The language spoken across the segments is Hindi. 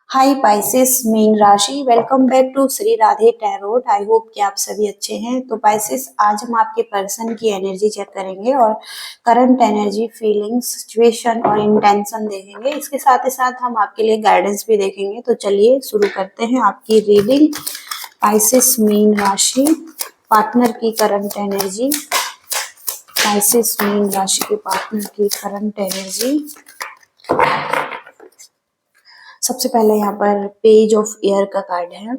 हाय पाइसेस मीन राशि, welcome back to Shri Radhe tarot. I hope कि आप सभी अच्छे हैं। तो पाइसेस, आज हम आपके पर्सन की एनर्जी चेक करेंगे और करंट एनर्जी, फीलिंग्स, सिचुएशन और इंटेंशन देखेंगे। इसके साथ ही साथ हम आपके लिए गाइडेंस भी देखेंगे। तो चलिए शुरू करते हैं आपकी रीडिंग। पाइसेस मीन राशि, पार्टनर की करंट एनर्जी। पाइसेस मीन राशि के पार्टनर की करंट एनर्जी। सबसे पहले यहाँ पर पेज ऑफ एयर का कार्ड है।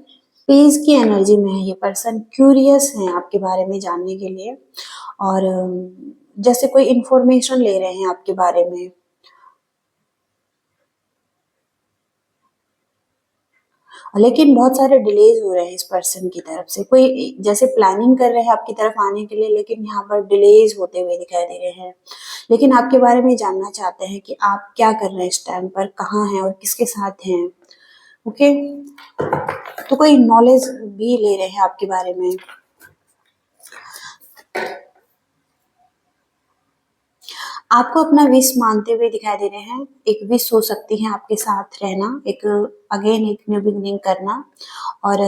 पेज की एनर्जी में है ये पर्सन क्यूरियस है आपके बारे में जानने के लिए, और जैसे कोई इंफॉर्मेशन ले रहे हैं आपके बारे में। लेकिन बहुत सारे डिलेज हो रहे हैं इस पर्सन की तरफ से। कोई जैसे प्लानिंग कर रहे हैं आपकी तरफ आने के लिए, लेकिन यहाँ पर डिलेज होते हुए दिखाई दे रहे हैं। लेकिन आपके बारे में जानना चाहते हैं कि आप क्या कर रहे हैं इस टाइम पर, कहाँ हैं और किसके साथ हैं। ओके, तो कोई नॉलेज भी ले रहे हैं आपके बारे में। आपको अपना विश मानते हुए दिखाई दे रहे हैं। एक विश हो सकती है आपके साथ रहना, एक अगेन एक न्यू बिगनिंग करना, और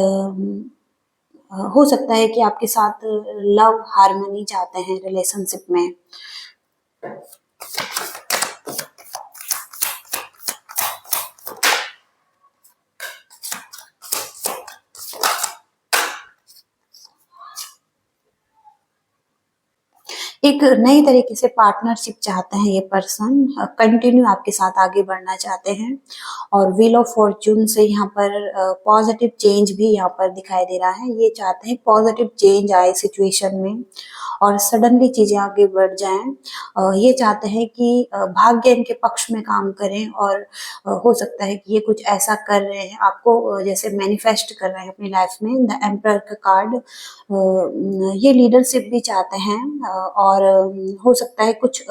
हो सकता है कि आपके साथ लव हार्मनी चाहते हैं रिलेशनशिप में। एक नई तरीके से पार्टनरशिप चाहते हैं ये पर्सन, कंटिन्यू आपके साथ आगे बढ़ना चाहते हैं। और व्हील ऑफ फॉर्च्यून से यहाँ पर पॉजिटिव चेंज भी यहाँ पर दिखाई दे रहा है। ये चाहते हैं पॉजिटिव चेंज आए सिचुएशन में और सडनली चीजें आगे बढ़ जाएं। ये चाहते हैं कि भाग्य इनके पक्ष में काम करें, और हो सकता है कि ये कुछ ऐसा कर रहे हैं आपको, जैसे मैनिफेस्ट कर रहे हैं अपनी लाइफ में। द एम्परर का कार्ड, ये लीडरशिप भी चाहते हैं, और हो सकता है कुछ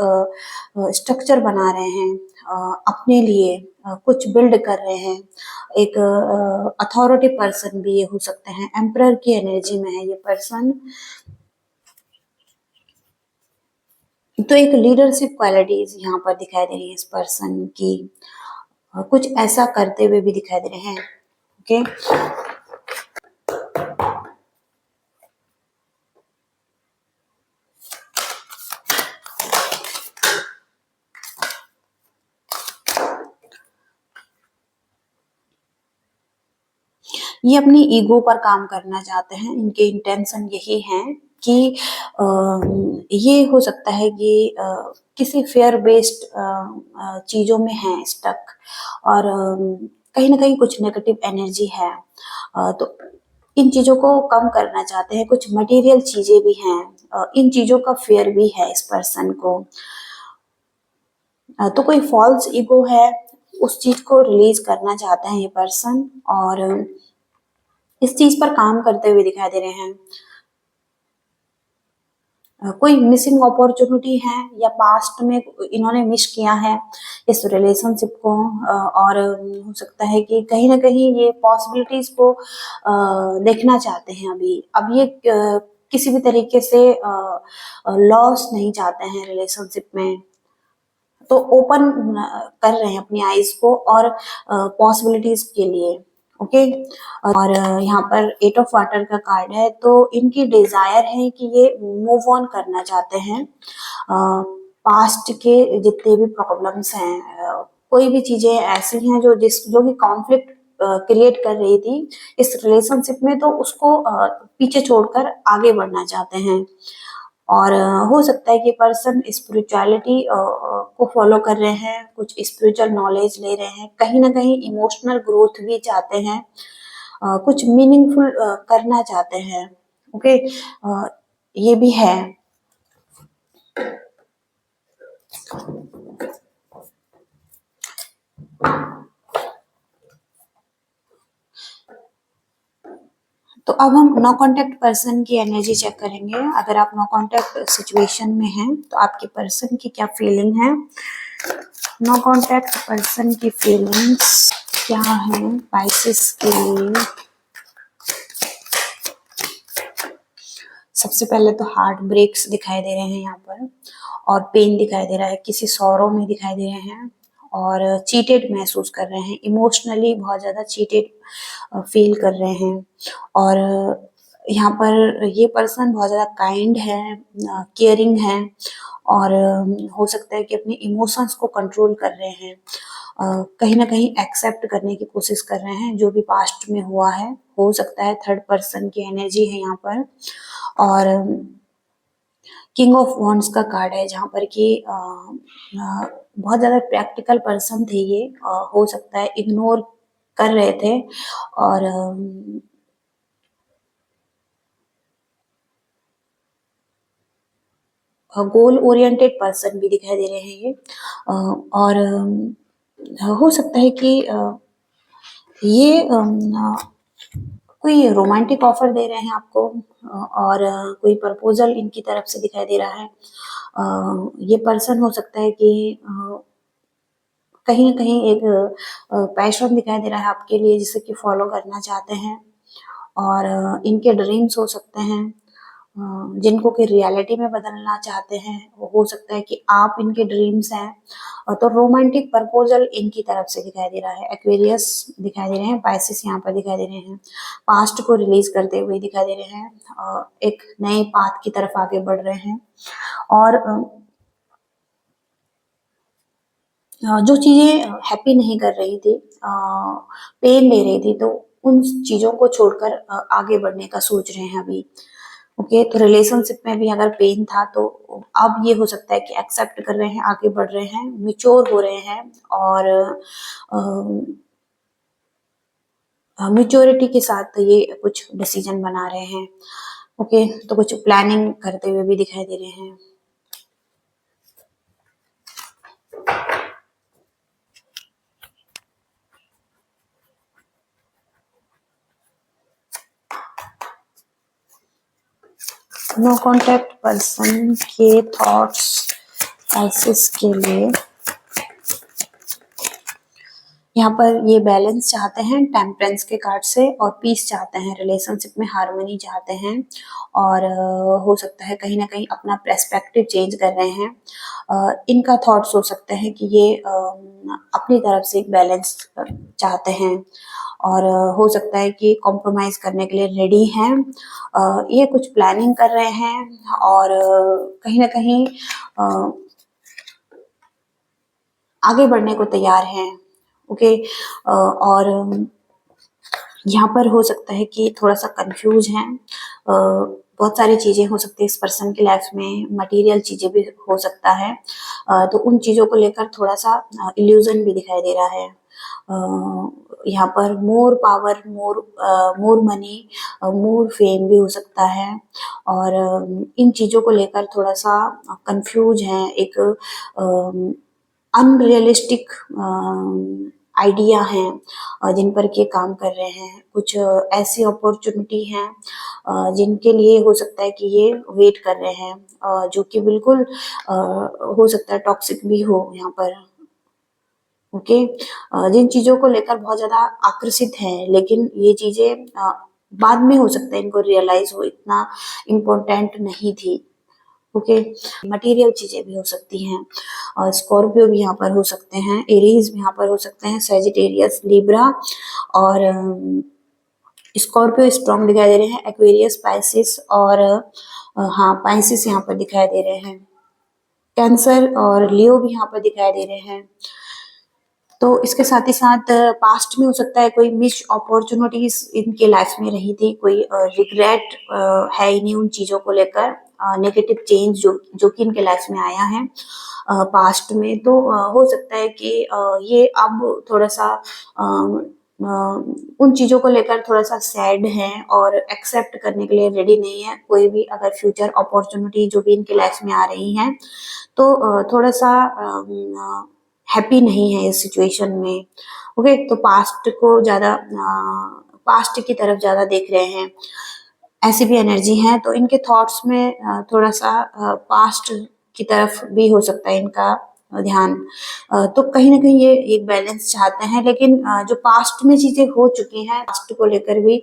स्ट्रक्चर बना रहे हैं अपने लिए, कुछ बिल्ड कर रहे हैं। एक अथॉरिटी पर्सन भी ये हो सकते हैं। एम्परर की एनर्जी में है ये पर्सन। तो एक लीडरशिप क्वालिटीज यहाँ पर दिखाई दे रही है इस पर्सन की। कुछ ऐसा करते हुए भी दिखाई दे रहे हैं। ओके, ये अपनी ईगो पर काम करना चाहते हैं। इनके इंटेंशन यही है कि ये हो सकता है कि किसी फेयर बेस्ड चीजों में है स्टक, और कहीं ना कहीं कुछ नेगेटिव एनर्जी है। तो इन चीजों को कम करना चाहते हैं। कुछ मटेरियल चीजें भी हैं, इन चीजों का फेयर भी है इस पर्सन को। तो कोई फॉल्स ईगो है, उस चीज को रिलीज करना चाहते हैं ये पर्सन, और इस चीज पर काम करते हुए दिखाई दे रहे हैं। कोई मिसिंग अपॉर्चुनिटी है या पास्ट में इन्होंने मिस किया है इस रिलेशनशिप को, और हो सकता है कि कहीं ना कहीं ये पॉसिबिलिटीज को देखना चाहते हैं। अभी अब ये किसी भी तरीके से लॉस नहीं चाहते हैं रिलेशनशिप में। तो ओपन कर रहे हैं अपनी आईज को और पॉसिबिलिटीज के लिए। ओके, और यहाँ पर एट ऑफ वाटर का कार्ड है। तो इनकी डिजायर है कि ये मूव ऑन करना चाहते हैं पास्ट के जितने भी प्रॉब्लम्स हैं। कोई भी चीजें ऐसी हैं जो कि कॉन्फ्लिक्ट क्रिएट कर रही थी इस रिलेशनशिप में, तो उसको पीछे छोड़कर आगे बढ़ना चाहते हैं। और हो सकता है कि पर्सन स्पिरिचुअलिटी को फॉलो कर रहे हैं, कुछ स्पिरिचुअल नॉलेज ले रहे हैं, कहीं ना कहीं इमोशनल ग्रोथ भी चाहते हैं, कुछ मीनिंगफुल करना चाहते हैं। ओके, ये भी है। तो अब हम नो कांटेक्ट पर्सन की एनर्जी चेक करेंगे। अगर आप नो कांटेक्ट सिचुएशन में हैं तो आपके पर्सन की क्या फीलिंग है। नो कांटेक्ट पर्सन की फीलिंग्स क्या है पाइसेस के लिए। सबसे पहले तो हार्ट ब्रेक्स दिखाई दे रहे हैं यहाँ पर, और पेन दिखाई दे रहा है, किसी सौरों में दिखाई दे रहे हैं, और चीटेड महसूस कर रहे हैं, इमोशनली बहुत ज़्यादा चीटेड फील कर रहे हैं। और यहाँ पर ये पर्सन बहुत ज़्यादा काइंड है, केयरिंग है, और हो सकता है कि अपने इमोशंस को कंट्रोल कर रहे हैं, कहीं ना कहीं एक्सेप्ट करने की कोशिश कर रहे हैं जो भी पास्ट में हुआ है। हो सकता है थर्ड पर्सन की एनर्जी है यहाँ पर। और किंग ऑफ वॉन्ड्स का कार्ड है जहाँ पर कि बहुत ज़्यादा प्रैक्टिकल पर्सन थे ये, हो सकता है इग्नोर कर रहे थे, और गोल ओरिएंटेड पर्सन भी दिखाई दे रहे हैं ये। और हो सकता है कि ये कोई रोमांटिक ऑफर दे रहे हैं आपको, और कोई प्रपोजल इनकी तरफ से दिखाई दे रहा है। ये पर्सन हो सकता है कि कहीं ना कहीं एक पैशन दिखाई दे रहा है आपके लिए जिसे कि फॉलो करना चाहते हैं, और इनके ड्रीम्स हो सकते हैं जिनको कि रियलिटी में बदलना चाहते हैं। वो हो सकता है कि आप इनके ड्रीम्स हैं। तो रोमांटिक प्रपोजल इनकी तरफ से दिखाई दे रहा है। एक्वेरियस दिखाई दे रहे हैं, पाइसेस यहाँ पर दिखाई दे रहे हैं, पास्ट को रिलीज करते हुए दिखाई दे रहे हैं, एक नए पाथ की तरफ आगे बढ़ रहे हैं। और जो चीजें हैप्पी नहीं कर रही थी, पेन दे रही थी, तो उन चीजों को छोड़कर आगे बढ़ने का सोच रहे हैं अभी। ओके, तो रिलेशनशिप में भी अगर पेन था तो अब ये हो सकता है कि एक्सेप्ट कर रहे हैं, आगे बढ़ रहे हैं, मिच्योर हो रहे हैं, और मिच्योरिटी के साथ ये कुछ डिसीजन बना रहे हैं। ओके, तो कुछ प्लानिंग करते हुए भी दिखाई दे रहे हैं। नो कॉन्टैक्ट पर्सन के थॉट्स आइसिस के लिए यहाँ पर ये बैलेंस चाहते हैं टेम्परेंस के कार्ड से, और पीस चाहते हैं, रिलेशनशिप में हार्मनी चाहते हैं, और हो सकता है कहीं ना कहीं अपना पर्सपेक्टिव चेंज कर रहे हैं। इनका थॉट्स हो सकते हैं कि ये अपनी तरफ से एक बैलेंस चाहते हैं, और हो सकता है कि कॉम्प्रोमाइज करने के लिए रेडी हैं। ये कुछ प्लानिंग कर रहे हैं, और कहीं ना कहीं आगे बढ़ने को तैयार हैं। ओके, और यहाँ पर हो सकता है कि थोड़ा सा कंफ्यूज हैं। बहुत सारी चीजें हो सकती है इस पर्सन की लाइफ में, मटेरियल चीजें भी हो सकता है, तो उन चीजों को लेकर थोड़ा सा इल्यूजन भी दिखाई दे रहा है। यहाँ पर मोर पावर, मोर मनी, मोर फेम भी हो सकता है, और इन चीजों को लेकर थोड़ा सा कंफ्यूज है। एक अनरियलिस्टिक आइडिया हैं जिन पर के काम कर रहे हैं। कुछ ऐसी अपॉर्चुनिटी हैं जिनके लिए हो सकता है कि ये वेट कर रहे हैं, जो कि बिल्कुल हो सकता है टॉक्सिक भी हो यहाँ पर। ओके, जिन चीजों को लेकर बहुत ज्यादा आकर्षित है, लेकिन ये चीजें बाद में हो सकता है इनको रियलाइज हो इतना इम्पोर्टेंट नहीं थी। ओके, मटेरियल चीजें भी हो सकती हैं, और स्कॉर्पियो भी यहाँ पर हो सकते हैं, एरीज भी यहाँ पर हो सकते हैं, सेजिटेरियस, लिब्रा, और स्कॉर्पियो स्ट्रॉन्ग दिखाई दे रहे हैं, एक्वेरियस, पाइसिस, और हाँ पाइसिस यहाँ पर दिखाई दे रहे हैं, कैंसर और लियो भी यहाँ पर दिखाई दे रहे हैं। तो इसके साथ ही साथ पास्ट में हो सकता है कोई मिस अपॉर्चुनिटीज इनके लाइफ में रही थी, कोई रिग्रेट है इन्हें उन चीजों को लेकर, नेगेटिव चेंज जो कि इनके लाइफ में आया है पास्ट में। तो हो सकता है कि ये अब थोड़ा सा उन चीजों को लेकर थोड़ा सा सैड है, और एक्सेप्ट करने के लिए रेडी नहीं है कोई भी अगर फ्यूचर अपॉर्चुनिटी जो भी इनके लाइफ में आ रही है। तो थोड़ा सा हैप्पी नहीं है इस सिचुएशन में। ओके, तो पास्ट को ज्यादा पास्ट की तरफ ज्यादा देख रहे हैं, ऐसी भी एनर्जी है। तो इनके थॉट्स में थोड़ा सा पास्ट की तरफ भी हो सकता है इनका ध्यान। तो कहीं ना कहीं ये एक बैलेंस चाहते हैं, लेकिन जो पास्ट में चीजें हो चुकी हैं पास्ट को लेकर भी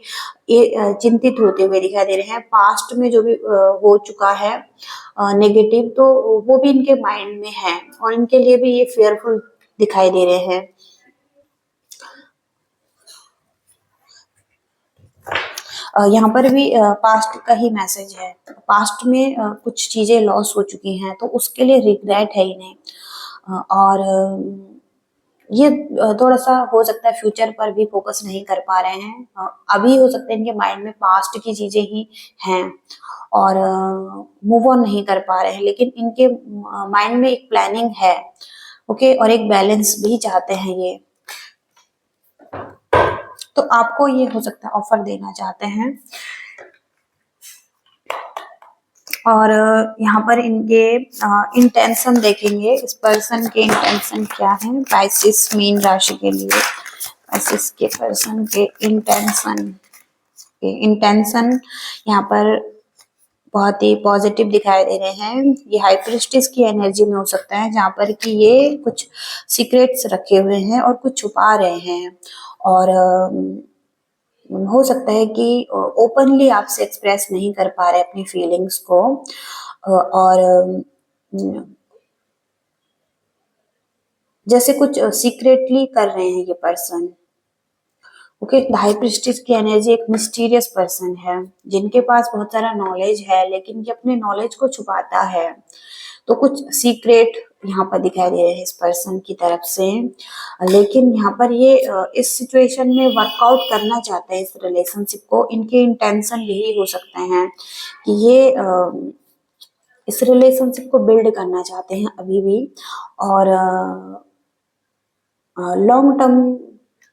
ये चिंतित होते हुए दिखाई दे रहे हैं। पास्ट में जो भी हो चुका है नेगेटिव, तो वो भी इनके माइंड में है, और इनके लिए भी ये फेयरफुल दिखाई दे रहे हैं। यहाँ पर भी पास्ट का ही मैसेज है। पास्ट में कुछ चीजें लॉस हो चुकी हैं तो उसके लिए रिग्रेट है इन्हें। और ये थोड़ा सा हो सकता है फ्यूचर पर भी फोकस नहीं कर पा रहे हैं। अभी हो सकता है इनके माइंड में पास्ट की चीजें ही हैं और मूव ऑन नहीं कर पा रहे हैं, लेकिन इनके माइंड में एक प्लानिंग है। ओके, और एक बैलेंस भी चाहते हैं ये। तो आपको ये हो सकता है ऑफर देना चाहते हैं। और यहाँ पर इनके इंटेंशन देखेंगे, इस पर्सन के इंटेंशन क्या है पाइसेस मीन राशि के लिए। पाइसेस के पर्सन के इंटेंशन यहाँ पर बहुत ही पॉजिटिव दिखाई दे रहे हैं। ये हाई प्रीस्टिस की एनर्जी में हो सकता है जहाँ पर कि ये कुछ सीक्रेट्स रखे हुए हैं और कुछ छुपा रहे हैं। और हो सकता है कि ओपनली आपसे एक्सप्रेस नहीं कर पा रहे अपनी फीलिंग्स को। और जैसे कुछ सीक्रेटली कर रहे हैं ये पर्सन। ओके, हाई प्रीस्टिस की एनर्जी एक मिस्टीरियस पर्सन है जिनके पास बहुत सारा नॉलेज है, लेकिन ये अपने नॉलेज को छुपाता है। तो कुछ सीक्रेट यहाँ पर दिखाई दे रहे हैं इस पर्सन की तरफ से। लेकिन यहाँ पर ये इस सिचुएशन में वर्कआउट करना चाहते हैं इस रिलेशनशिप को। इनके इंटेंशन यही हो सकते हैं कि ये इस रिलेशनशिप को बिल्ड करना चाहते हैं अभी भी। और लॉन्ग टर्म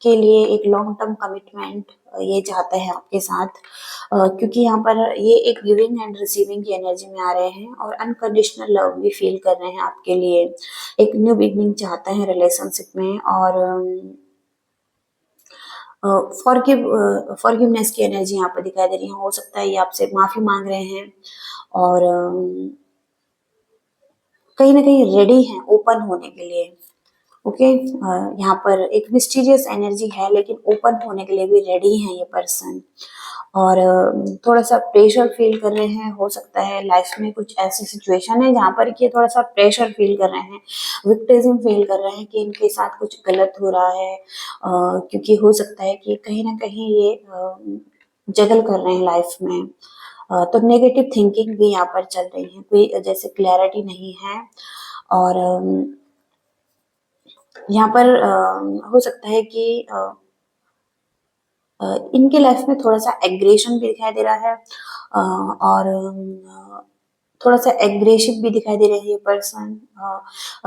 के लिए एक लॉन्ग टर्म कमिटमेंट ये चाहते हैं आपके साथ। क्योंकि यहाँ पर ये एक गिविंग एंड रिसीविंग की एनर्जी में आ रहे हैं और अनकंडीशनल लव भी फील कर रहे हैं आपके लिए। एक न्यू बिगनिंग चाहते हैं रिलेशनशिप में। और फॉरगिवनेस की एनर्जी यहाँ पर दिखाई दे रही है। हो सकता है ये आपसे माफी मांग रहे हैं और कहीं ना कहीं रेडी हैं ओपन होने के लिए। ओके, यहाँ पर एक मिस्टीरियस एनर्जी है लेकिन ओपन होने के लिए भी रेडी हैं ये पर्सन। और थोड़ा सा प्रेशर फील कर रहे हैं। हो सकता है लाइफ में कुछ ऐसी सिचुएशन है जहाँ पर कि थोड़ा सा प्रेशर फील कर रहे हैं, विक्टिज्म फील कर रहे हैं कि इनके साथ कुछ गलत हो रहा है। क्योंकि हो सकता है कि कहीं ना कहीं ये जगल कर रहे हैं लाइफ में। तो नेगेटिव थिंकिंग भी यहाँ पर चल रही है, कोई जैसे क्लैरिटी नहीं है। और यहाँ पर हो सकता है कि इनके लाइफ में थोड़ा सा एग्रेशन भी दिखाई दे रहा है। और थोड़ा सा एग्रेसिव भी दिखाई दे रहे हैं ये पर्सन।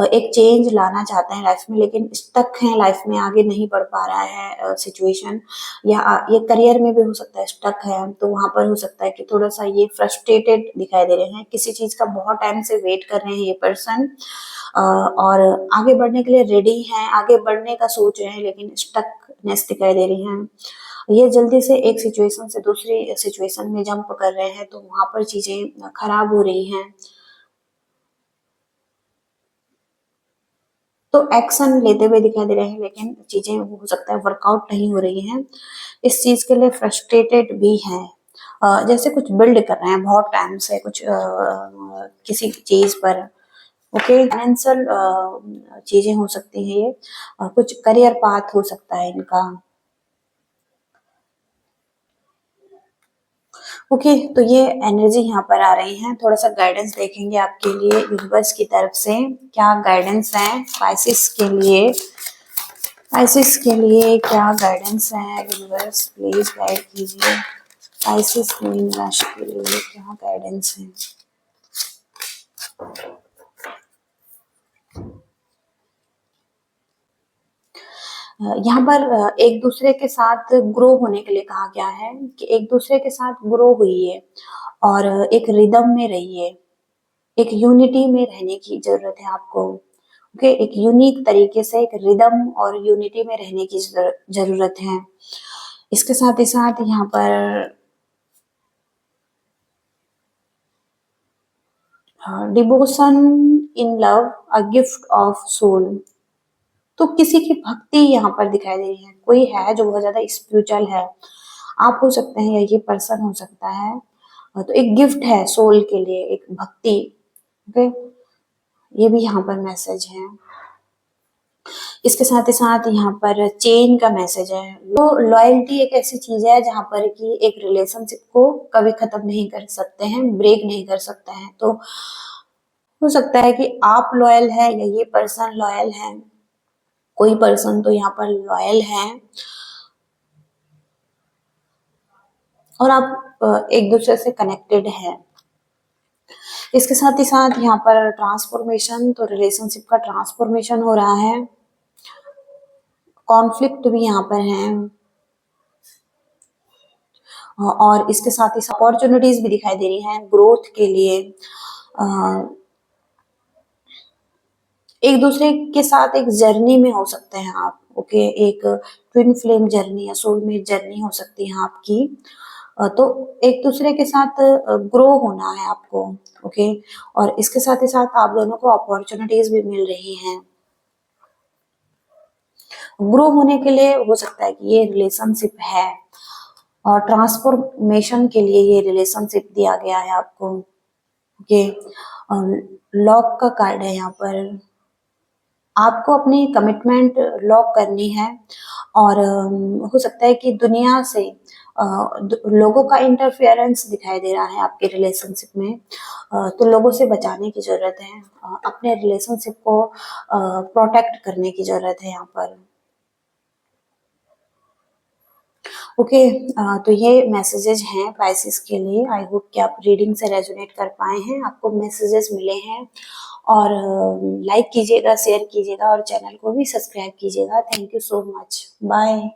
एक चेंज लाना चाहते हैं लाइफ में, लेकिन स्टक हैं लाइफ में, आगे नहीं बढ़ पा रहा है सिचुएशन। या ये करियर में भी हो सकता है स्टक है, तो वहां पर हो सकता है कि थोड़ा सा ये फ्रस्ट्रेटेड दिखाई दे रहे हैं। किसी चीज का बहुत टाइम से वेट कर रहे हैं ये पर्सन। और आगे बढ़ने के लिए रेडी हैं, आगे बढ़ने का सोच रहे हैं, लेकिन स्टकनेस दिखाई दे रही है। ये जल्दी से एक सिचुएशन से दूसरी सिचुएशन में जंप कर रहे हैं, तो वहां पर चीजें खराब हो रही हैं। तो एक्शन लेते हुए दिखाई दे रहे हैं, लेकिन चीजें हो सकता है वर्कआउट नहीं हो रही हैं। इस चीज के लिए फ्रस्ट्रेटेड भी हैं। जैसे कुछ बिल्ड कर रहे हैं बहुत टाइम से कुछ किसी चीज पर। ओके, फाइनेंशियल चीजें हो सकती है ये। कुछ करियर पाथ हो सकता है इनका। ओके, तो ये एनर्जी यहाँ पर आ रही है। थोड़ा सा गाइडेंस देखेंगे आपके लिए यूनिवर्स की तरफ से, क्या गाइडेंस है पाइसेस के लिए। पाइसेस के लिए क्या गाइडेंस है यूनिवर्स, प्लीज गाइड कीजिए। पाइसेस मीन राशि के लिए क्या गाइडेंस है। यहाँ पर एक दूसरे के साथ ग्रो होने के लिए कहा गया है कि एक दूसरे के साथ ग्रो हुई और एक रिदम में रहिए। एक यूनिटी में रहने की जरूरत है आपको। ओके, एक यूनिक तरीके से एक रिदम और यूनिटी में रहने की जरूरत है। इसके साथ ही साथ यहाँ पर devotion in love, a gift of soul. तो किसी की भक्ति यहाँ पर दिखाई दे रही है। कोई है जो बहुत ज्यादा स्पिरिचुअल है, आप हो सकते हैं या ये पर्सन हो सकता है। तो एक गिफ्ट है सोल के लिए, एक भक्ति। ओके, ये भी यहाँ पर मैसेज है। इसके साथ ही साथ यहाँ पर चेन का मैसेज है। तो लॉयल्टी एक ऐसी चीज है जहाँ पर कि एक रिलेशनशिप को कभी खत्म नहीं कर सकते हैं, ब्रेक नहीं कर सकते हैं। तो हो सकता है कि आप लॉयल है या ये पर्सन लॉयल है, कोई पर्सन तो यहाँ पर लॉयल है और आप एक दूसरे से कनेक्टेड है। इसके साथ ही साथ यहाँ पर ट्रांसफॉर्मेशन, तो रिलेशनशिप का ट्रांसफॉर्मेशन हो रहा है। कॉन्फ्लिक्ट भी यहाँ पर है और इसके साथ ही अपॉर्चुनिटीज भी दिखाई दे रही हैं ग्रोथ के लिए। एक दूसरे के साथ एक जर्नी में हो सकते हैं आप, ओके, एक ट्विन फ्लेम जर्नी या सोलमेट जर्नी हो सकती है आपकी। तो एक दूसरे के साथ ग्रो होना है आपको, ओके। और इसके साथ ही साथ आप दोनों को अपॉर्चुनिटीज भी मिल रही हैं। ग्रो होने के लिए हो सकता है कि ये रिलेशनशिप है और ट्रांसफॉर्मेशन के लिए ये रिलेशनशिप दिया गया है आपको, ओके। लॉक का कार्ड है यहाँ पर। आपको अपनी कमिटमेंट लॉक करनी है और हो सकता है कि दुनिया से लोगों का इंटरफेरेंस दिखाई दे रहा है आपके रिलेशनशिप में। तो लोगों से बचाने की जरूरत है, अपने रिलेशनशिप को प्रोटेक्ट करने की जरूरत है यहाँ पर, ओके। तो ये मैसेजेस हैं पाइसेस के लिए। आई होप कि आप रीडिंग से रेजोनेट कर पाए हैं, आपको मैसेजेस मिले हैं। और लाइक कीजिएगा, शेयर कीजिएगा और चैनल को भी सब्सक्राइब कीजिएगा। Thank you so much, bye.